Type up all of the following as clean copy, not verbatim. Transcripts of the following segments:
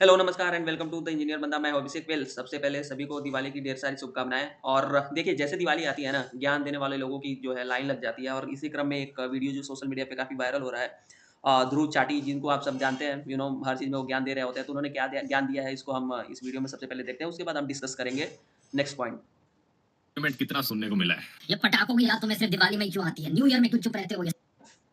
Hello, नमस्कार and welcome to the engineer बंदा। मैं हूं अभिषेक वेल। सबसे पहले सभी को दिवाली की ढेर सारी शुभकामनाएँ। और देखिए, जैसे दिवाली आती है ना, ज्ञान देने वाले लोगों की जो है लाइन लग जाती है। और इसी क्रम में एक वीडियो जो सोशल मीडिया पे काफ़ी वायरल हो रहा है, ध्रुव चाटी, जिनको आप सब जानते हैं, हर चीज़ में वो ज्ञान दे रहे होते हैं। तो उन्होंने क्या ज्ञान दिया है, इसको हम इस वीडियो में सबसे पहले देखते हैं, उसके बाद हम डिस्कस करेंगे नेक्स्ट पॉइंट। कितना सुनने को मिला है। ये पटाखों की याद तुम्हें सिर्फ दिवाली में ही क्यों आती है? न्यू ईयर में क्यों चुप रहते हो? ये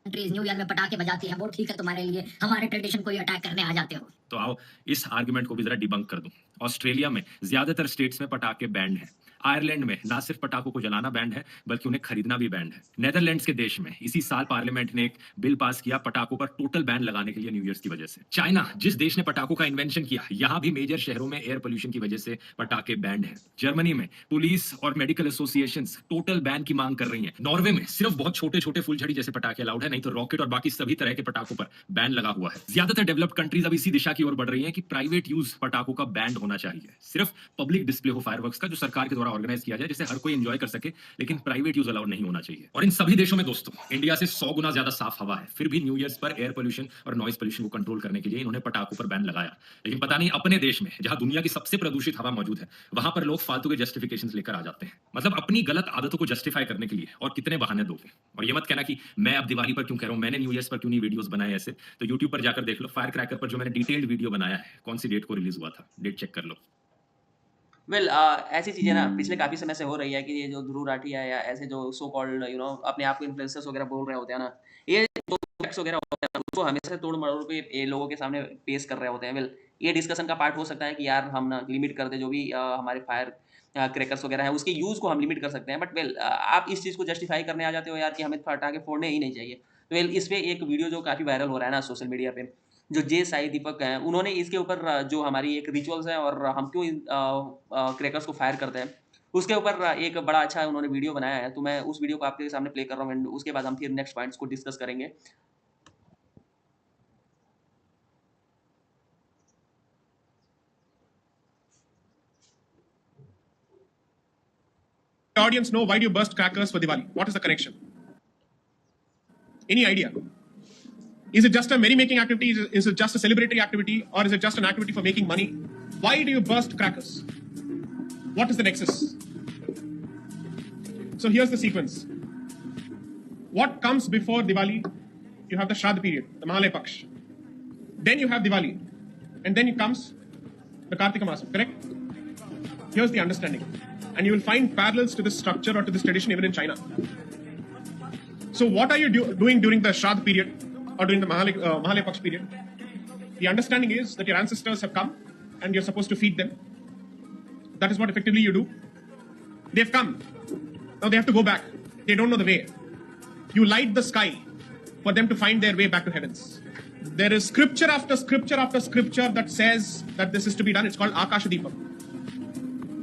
कंट्रीज न्यू ईयर में पटाखे बजाती है, वो ठीक है तुम्हारे लिए, हमारे ट्रेडिशन को ही अटैक करने आ जाते हो। तो आओ इस आर्गुमेंट को भी जरा डिबंक कर दूं। ऑस्ट्रेलिया में ज्यादातर स्टेट्स में पटाखे बैंड हैं। आयरलैंड में ना सिर्फ पटाखों को जलाना बैंड है, बल्कि उन्हें खरीदना भी बैंड है। नेदरलैंड्स के देश में इसी साल पार्लियामेंट ने एक बिल पास किया पटाखों पर टोटल बैन लगाने के लिए न्यू ईयर की वजह से। चाइना, जिस देश ने पटाखों का इन्वेंशन किया, यहां भी मेजर शहरों में एयर पोल्यूशन की वजह से पटाखे बैंड है। जर्मनी में पुलिस और मेडिकल एसोसिएशन टोटल बैन की मांग कर रही है। नॉर्वे में सिर्फ बहुत छोटे छोटे फुलझड़ी जैसे पटाखे अलाउड है, नहीं तो रॉकेट और बाकी सभी तरह के पटाखों पर बैन लगा हुआ है। ज्यादातर डेवलप्ड कंट्रीज अब इसी दिशा की ओर बढ़ रही हैं कि प्राइवेट यूज पटाखों का बैंड होना चाहिए। सिर्फ पब्लिक डिस्प्ले हो फायरवर्क्स का, जो सरकार के द्वारा ऑर्गेनाइज किया जाए, जिसे हर कोई एंजॉय कर सके, लेकिन प्राइवेट यूज अलाउड नहीं होना चाहिए। और इन सभी देशों में दोस्तों, इंडिया से 100 गुना ज्यादा साफ हवा है, फिर भी न्यू ईयर्स पर एयर पोल्यूशन और नॉइज पोल्यूशन को कंट्रोल करने के लिए इन्होंने पटाखों पर बैन लगाया। लेकिन पता नहीं अपने देश में, जहां दुनिया की सबसे प्रदूषित हवा मौजूद है, वहां पर लोग फालतू के जस्टिफिकेशन लेकर आ जाते हैं। मतलब अपनी गलत आदतों को जस्टिफाई करने के लिए और कितने बहाने दोगे। और ये मत कहना कि मैं अब दिवाली पर क्यों कह रहा हूं, मैंने न्यू ईयर्स पर क्यों नहीं वीडियोस बनाए ऐसे। तो यूट्यूब पर जाकर देख लो, फायर क्रैकर पर जो मैंने डिटेल्ड वीडियो बनाया है, कौन सी डेट को रिलीज हुआ था, डेट चेक कर लो। वेल ऐसी चीज़ें ना पिछले काफ़ी समय से हो रही है कि ये जो ध्रुव राठी है या ऐसे जो सो कॉल्ड अपने आप को इन्फ्लुएंसर्स वगैरह बोल रहे होते हैं ना, ये जो फैक्ट्स वगैरह होते हैं उसको हमेशा तोड़-मरोड़ के ये लोगों के सामने पेश कर रहे होते हैं। वेल ये डिस्कशन का पार्ट हो सकता है कि यार हम ना लिमिट कर दें जो भी हमारे फायर क्रैकर्स वगैरह हैं उसके यूज़ को हम लिमिट कर सकते हैं। बट आप इस चीज़ को जस्टिफाई करने आ जाते हो यार कि हमें पटाखे फोड़ने ही नहीं चाहिए। तो वेल इस पे एक वीडियो जो काफ़ी वायरल हो रहा है ना सोशल मीडिया पे, जो जे साई दीपक हैं, उन्होंने इसके ऊपर जो हमारी एक रिचुअल्स है और हम क्यों क्रैकर्स को फायर करते हैं, उसके ऊपर एक बड़ा अच्छा उन्होंने वीडियो बनाया है। तो मैं उस वीडियो को आपके सामने प्ले कर रहा हूँ एंड उसके बाद हम फिर नेक्स्ट पॉइंट्स को डिस्कस करेंगे। Audience know why do you burst crackers for Diwali? What is the connection? Any idea? Is it just a merry-making activity? Is it just a celebratory activity? Or is it just an activity for making money? Why do you burst crackers? What is the nexus? So here's the sequence. What comes before Diwali? You have the Shraddha period, the Mahalaya Paksh. Then you have Diwali. And then it comes the Kartika Masam, correct? Here's the understanding. And you will find parallels to this structure or to this tradition even in China. So what are you doing during the Shraddha period or during the Mahalaya Paksh period? The understanding is that your ancestors have come and you're supposed to feed them. That is what effectively you do. They've come. Now they have to go back. They don't know the way. You light the sky for them to find their way back to heavens. There is scripture after scripture after scripture that says that this is to be done. It's called Akashadipam.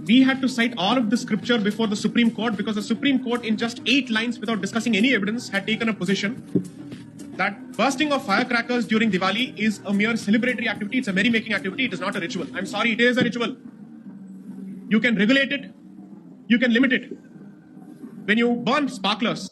We had to cite all of the scripture before the Supreme Court because the Supreme Court, in just 8 lines without discussing any evidence, had taken a position that bursting of firecrackers during Diwali is a mere celebratory activity. It's a merry-making activity. It is not a ritual. I'm sorry, it is a ritual. You can regulate it. You can limit it. When you burn sparklers,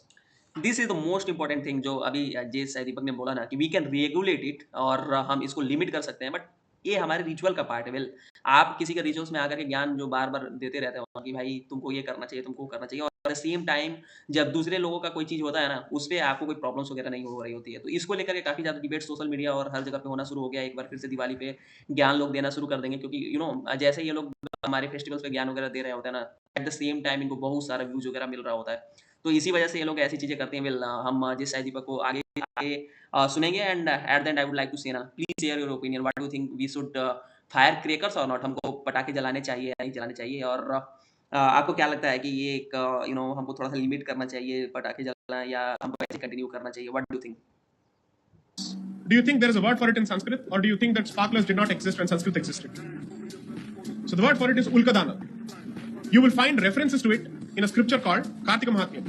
this is the most important thing जो अभी जे साई दीपक ने बोला ना कि we can regulate it और हम इसको limit कर सकते हैं। बट ये हमारे रिचुअल का पार्ट है। वेल आप किसी के रिचुअल्स में आकर के ज्ञान जो बार बार देते रहते हो कि भाई तुमको ये करना चाहिए, तुमको करना चाहिए, और एट द सेम टाइम जब दूसरे लोगों का कोई चीज़ होता है ना, उस पर आपको कोई प्रॉब्लम्स वगैरह नहीं हो रही होती है। तो इसको लेकर के काफ़ी ज़्यादा डिबेट सोशल मीडिया और हर जगह पे होना शुरू हो गया। एक बार फिर से दिवाली पे ज्ञान लोग देना शुरू कर देंगे, क्योंकि जैसे ये लोग हमारे फेस्टिवल्स पे ज्ञान वगैरह दे रहे होते हैं ना, एट द सेम टाइम इनको बहुत सारा व्यूज वगैरह मिल रहा होता है। तो इसी वजह से ये लोग ऐसी चीज़ें करते हैं। वेल हम जिस साई दीपक को आगे आगे सुनेंगे and at the end I would like to say ना, please share your opinion, what do you think we should fire crackers और नॉट, हमको पटाखे जलाने चाहिए या नहीं जलाने चाहिए। और आपको क्या लगता है कि ये एक हमको थोड़ा सा लिमिट करना चाहिए पटाखे जलाना या हमको ऐसे कंटिन्यू करना चाहिए, what do you think? do you think there is a word for it in Sanskrit, or do you think that sparklers did not exist when Sanskrit existed? So the word for it is Ulkadana. You will find references to it in a scripture called Kartika Mahatmyam.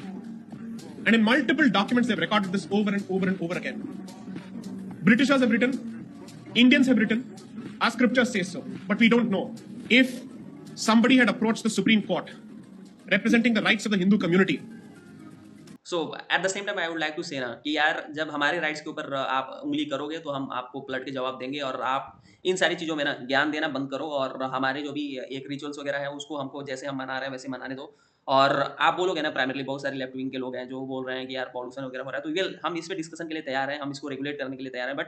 And in multiple documents, they've recorded this over and over and over again. Britishers have written, Indians have written, our scriptures say so, but we don't know. If somebody had approached the Supreme Court representing the rights of the Hindu community so at the same time I would like to say ना कि यार जब हमारे rights के ऊपर आप उँगली करोगे तो हम आपको पलट के जवाब देंगे और आप इन सारी चीज़ों में ना ज्ञान देना बंद करो और हमारे जो भी एक रिचुअल्स वगैरह है उसको हमको जैसे हम मना रहे हैं वैसे मनाने दो। और आप बोलोगे ना प्राइमरीली बहुत सारे लेफ्ट विंग के लोग हैं जो बोल रहे हैं कि यार पॉल्यूशन वगैरह हो रहा है तो वेल हम इस पे डिस्कशन के लिए तैयार हैं, हम इसको रेगुलेट करने के लिए तैयार हैं but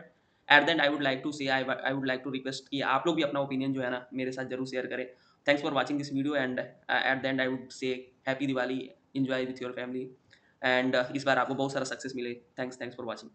at the end I would like to say I would like to request कि आप लोग भी अपना ओपिनियन जो है ना मेरे साथ ज़रूर शेयर करें। Thanks for watching this video and at the end I would say happy Diwali, enjoy with your family and इस बार आपको बहुत सारा सक्सेस मिले। Thanks for watching.